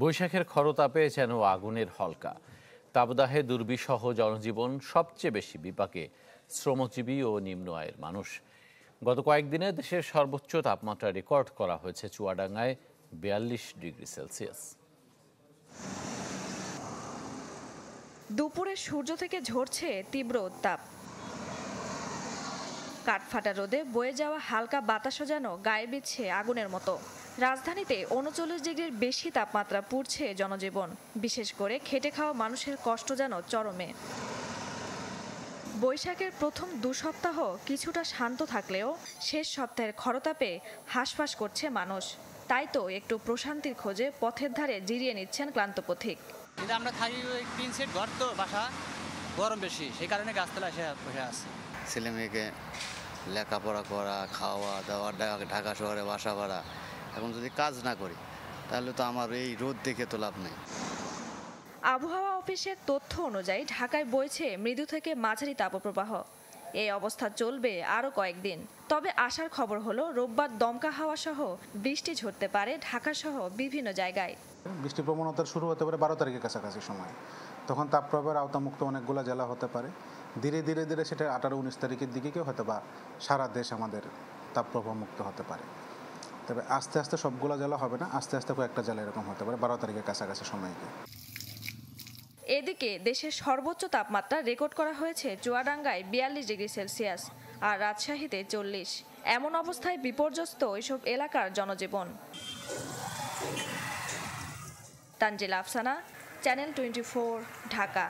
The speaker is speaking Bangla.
বৈশাখের খরতাপে যেন আগুনের হলকা। তাপদাহে দুর্বিষহ জনজীবন, সবচেয়ে বেশি বিপাকে শ্রমজীবী ও নিম্ন আয়ের মানুষ। গত কয়েকদিনে দেশের সর্বোচ্চ তাপমাত্রা রেকর্ড করা হয়েছে চুয়াডাঙ্গায় 42 ডিগ্রি সেলসিয়াস। দুপুরে সূর্য থেকে ঝরছে তীব্র উত্তাপ। কাঠফাটা রোদে বয়ে যাওয়া হালকা বাতাসও যেন গায়ে বিচ্ছে আগুনের মতো। রাজধানীতে 39 ডিগ্রির বেশি তাপমাত্রা পুড়ছে জনজীবন, বিশেষ করে খেটে খাওয়া মানুষের কষ্ট যেন চরমে। বৈশাখের প্রথম 2 সপ্তাহ কিছুটা শান্ত থাকলেও শেষ সপ্তাহের খরতাপে হাঁসফাঁস করছে মানুষ। তাই তো একটু প্রশান্তির খোঁজে পথের ধারে জিরিয়ে নিচ্ছেন ক্লান্ত পথিক। কিন্তু আমরা থাকি ওই 3 সেট ঘর, তো বাসা গরম বেশি, সেই কারণে গাছতলা এসে বসে আছে। ছেলে মেয়েকে লেখাপড়া করা, খাওয়া দাওয়া, ঢাকা শহরে বাসা ভাড়া, এখন যদি কাজ না করি তাহলে তো আমার এই রোদ দেখে তো লাভ নেই। আবহাওয়া অফিসের তথ্য অনুযায়ী ঢাকায় বইছে মৃদু থেকে মাঝারি তাপপ্রবাহ। এই অবস্থা চলবে আরও কয়েকদিন। তবে আসার খবর হলো রোববার দমকা হাওয়া সহ বৃষ্টি ঝরতে পারে ঢাকা সহ বিভিন্ন জায়গায়। বৃষ্টির প্রবণতা শুরু হতে পারে 12 তারিখের কাছাকাছি সময়। তখন তাপপ্রবাহের আওতামুক্ত অনেকগুলো জেলা হতে পারে। ধীরে ধীরে ধীরে সেটা 18-19 তারিখের দিকে কেউ হয়তো বা সারা দেশ আমাদের তাপপ্রবাহ মুক্ত হতে পারে। তবে আস্তে আস্তে সবগুলো জেলা হবে না, আস্তে আস্তে কয়েকটা জেলা এরকম হতে পারে 12 তারিখের কাছাকাছি সময়ে গিয়ে। এদিকে দেশের সর্বোচ্চ তাপমাত্রা রেকর্ড করা হয়েছে চুয়াডাঙ্গায় 42 ডিগ্রি সেলসিয়াস আর রাজশাহীতে 40। এমন অবস্থায় বিপর্যস্ত এসব এলাকার জনজীবন। তানজিলা আফসানা, চ্যানেল 24, ঢাকা।